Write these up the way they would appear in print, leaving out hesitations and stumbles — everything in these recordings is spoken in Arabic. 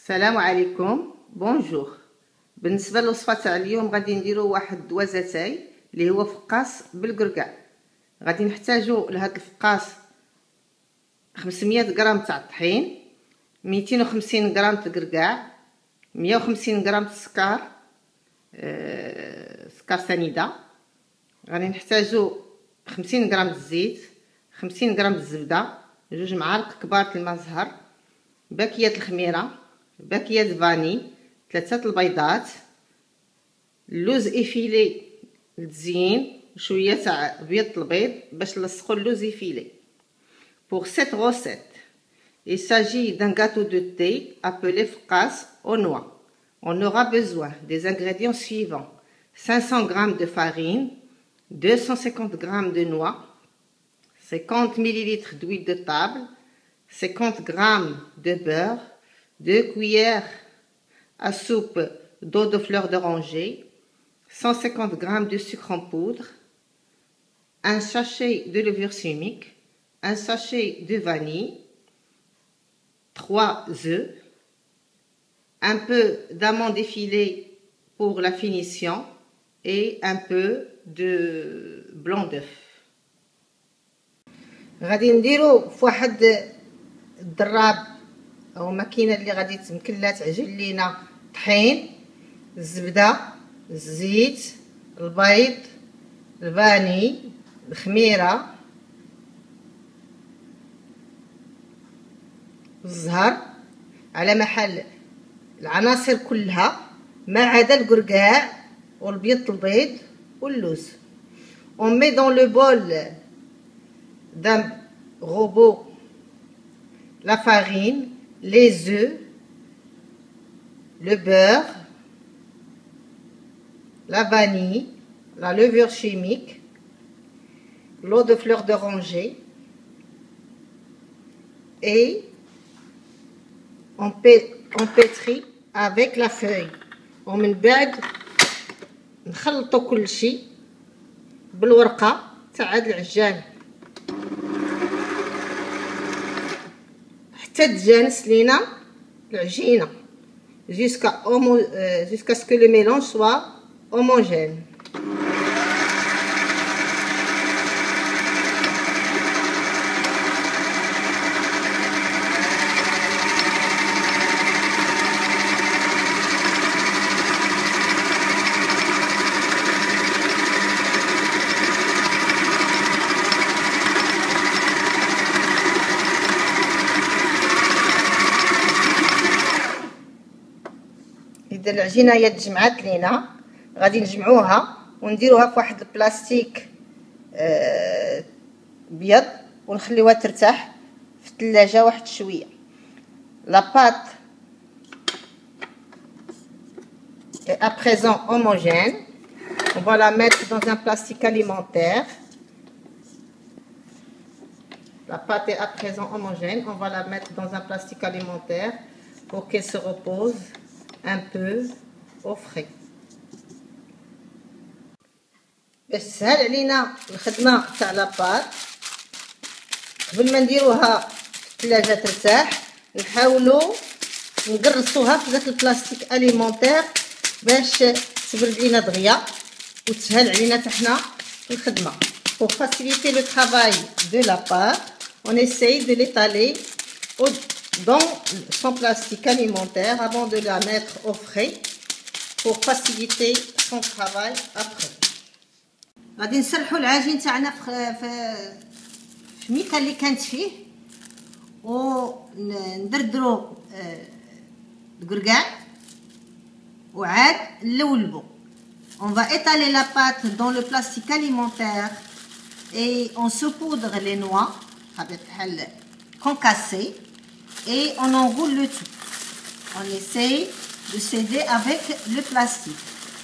السلام عليكم. بونجور. بالنسبه للوصفه تاع اليوم غادي نديرو واحد دوازاتاي اللي هو فقاس بالكركاع. غادي نحتاجو لهذا الفقاس 500 غرام تاع الطحين، 250 غرام تاع الكركاع، 150 غرام تاع السكر، سكر سنيده. غادي نحتاجو 50 غرام الزيت، 50 غرام الزبده، 2 معالق كبار الماء زهر، باكيه الخميره، باكيه فاني، 3 البيضات، اللوز افيلي للتزيين، شويه تاع بيض البيض باش نلصقوا اللوز افيلي. Pour cette recette, il s'agit d'un gâteau de thé appelé focaccia aux noix. On aura besoin des ingrédients suivants: 500 g de farine, 250 g de noix, 50 ml d'huile de table, 50 g de beurre, 2 cuillères à soupe d'eau de fleur d'oranger, 150 g de sucre en poudre, un sachet de levure chimique, un sachet de vanille, 3 œufs, un peu d'amandes effilées pour la finition et un peu de blanc d'œuf. غادي نديرو فواحد الدراب او ماكينه اللي غادي تمكن لها تعجن لينا الطحين، الزبده، الزيت، البيض، الفاني، الخميره، الزهر، على محل العناصر كلها ما عدا الكركاع والبيض البيض واللوز. On met dans le bol d'un robot la farine, les œufs, le beurre, la vanille, la levure chimique, l'eau de fleur d'oranger et on pétrit avec la feuille. ومن بعد نخلطوا كل شيء بالورقه تاع هاد العجان حتى تجانس لينا العجينه jusqu'à ce que le mélange soit homogène. إذا العجينه هي تجمعات لينا غادي نجمعوها ونديروها في واحد البلاستيك ابيض ونخليوها ترتاح في الثلاجه واحد شويه. La pâte est à présent homogène. On va la mettre dans un plastique alimentaire. La pâte est à présent homogène. On va la mettre dans un plastique alimentaire pour qu'elle se repose un peu au frais. باش تسهل علينا الخدمه تاع لاباط قبل ما نديروها في الثلاجه ترتاح نحاولوا نقرصوها في ذاك البلاستيك اليمونتير باش تبرد لينا دغيا وتسهل علينا حتى حنا الخدمه. Pour faciliter le travail de la pâte, on essaye de l'étaler dans son plastique alimentaire avant de la mettre au frais pour faciliter son travail après. غادي نسرحوا العجين تاعنا في ميكا اللي كانت فيه وندردروا الكركاع وعاد نلولبوا. On va étaler la pâte dans le plastique alimentaire et on saupoudre les noix concassées et on enroule le tout. On essaye de s'aider avec le plastique.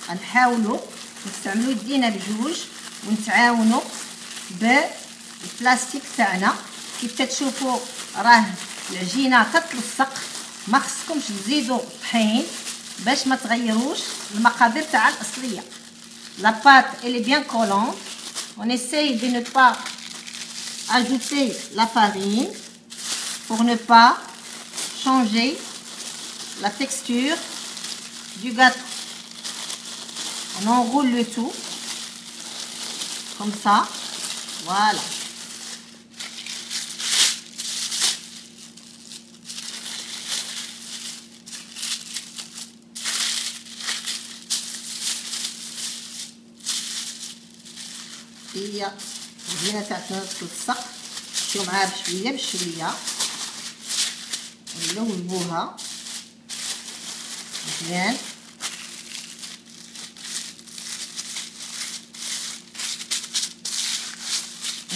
غنحاولوا نستعملوا يدينا بجوج ونتعاونوا بالبلاستيك تاعنا. كيف تشوفوا راه العجينه تتلصق، ما خصكمش تزيدوا طحين باش ما تغيروش المقادير تاع الاصليه. La pâte elle est bien collante. On essaye de ne pas ajouter la farine pour ne pas changer la texture du gâteau. On enroule le tout comme ça. Voilà. هي العجينه تاعتنا تلصق، نمشيو معاها بشويه بشويه ونلوبوها مزيان.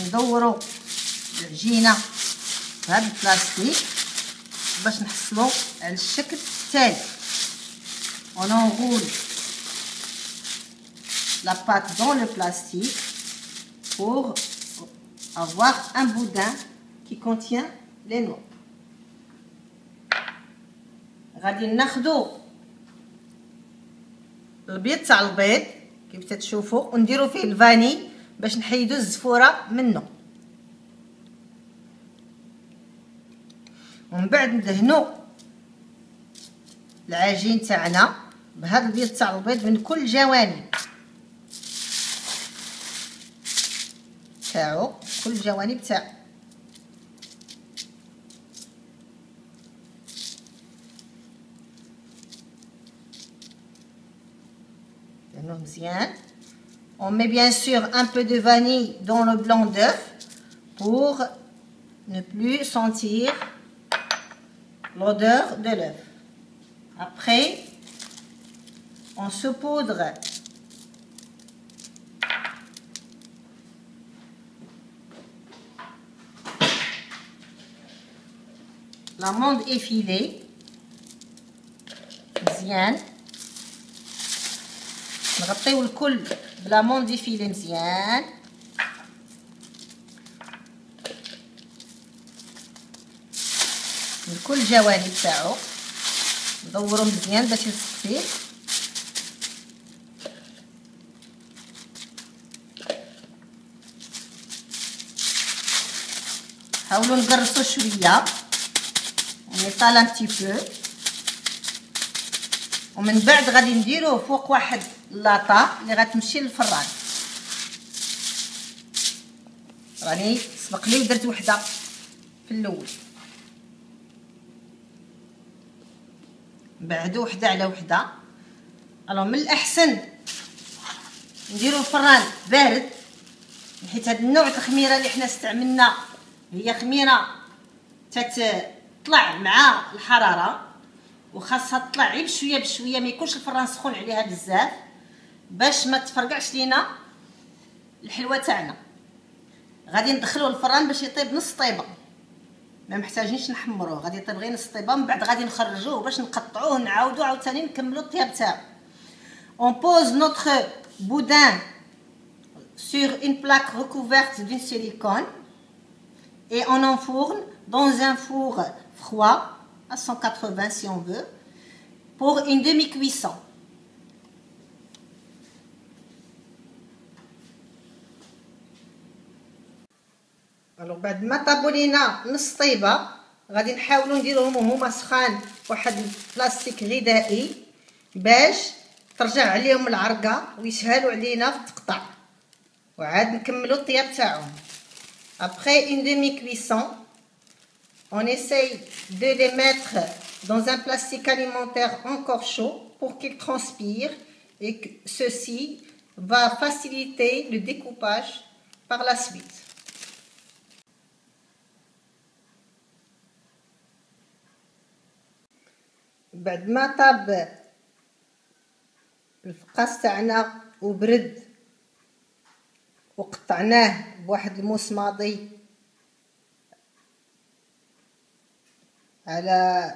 ندورو العجينه في هذا البلاستيك باش نحصلو على الشكل التالي. On enroule la pâte dans le plastique pour avoir un boudin qui contient les noix. غادي ناخدو البيض تاع البيض كيف تتشوفوا ونديرو فيه الفاني باش نحيدو الزفوره منه، ومن بعد ندهنو العجين تاعنا بهذا البيض تاع البيض من كل جوانب تاعو، كل الجوانب تاعو. دهنوه مزيان. On met bien sûr un peu de vanille dans le blanc d'œuf pour ne plus sentir l'odeur de l'œuf. Après, on saupoudre l'amande effilée مزيان. نغطيو الكل بلاموند فيلي مزيان. من كل الجوانب تاعو ندورو مزيان باش يلصق فيه. حاولوا نقرصوا شويه ونيطال ان تي بو، ومن بعد غادي نديروه فوق واحد اللاطه اللي غتمشي للفران. راني سبق لي ودرت وحده في الاول، بعدو وحده على وحده. الو من الاحسن نديرو الفران بارد، حيت هذا النوع الخميره اللي حنا استعملنا هي خميره تطلع مع الحراره، وخاصها تطلع غير بشويه بشويه، ما يكونش الفران سخون عليها بزاف باش ما تفرقعش لينا الحلوه تاعنا. غادي ندخلوه الفران باش يطيب نص طيبه، ما محتاجينش نحمروه، غادي يطيب غير نص طيبه. من بعد غادي نخرجوه باش نقطعوه نعاودو عاوتاني نكملو الطياب تاعو. On pose notre boudin sur une plaque recouverte d'une silicone et on enfourne dans un four froid à 180 si on veut pour une demi-cuisson. Alors بعد ما طابوا لينا نص طيبه غادي نحاولوا نديروهم هما سخان واحد البلاستيك غذائي باش ترجع عليهم العرقه ويسهلوا علينا في التقطاع، وعاد نكملوا الطياب تاعهم. Après une demi-cuisson, on essaye de les mettre dans un plastique alimentaire encore chaud pour qu'ils transpirent, et que ceci va faciliter le découpage par la suite. بعد ما طاب الفقاس تاعنا وبرد وقطعناه بواحد المسماضي على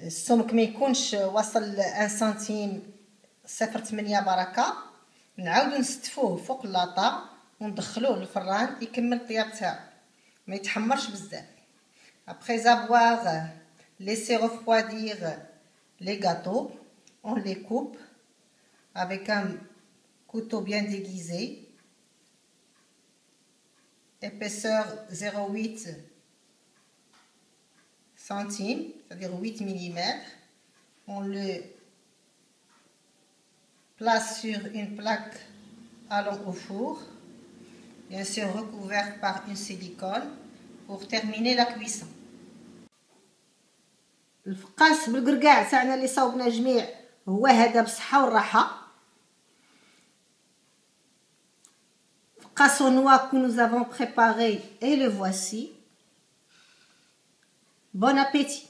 السمك ما يكونش وصل 1 سنتيم 0.8 بركه، نعاودو نستفوه فوق اللاطه وندخلوه للفران يكمل الطياب تاعو، ما يتحمرش بزاف. Après avoir laissé refroidir les gâteaux, on les coupe avec un couteau bien déguisé, épaisseur 0,8 centimes, c'est-à-dire 8 mm. On le place sur une plaque allant au four, bien sûr recouvert par une silicone pour terminer la cuisson. الفقاس بالقرقاع تاعنا اللي صاوبنا جميع هو هذا بالصحة والراحة. فقاس au noix que nous avons préparé et le voici. Bon appétit.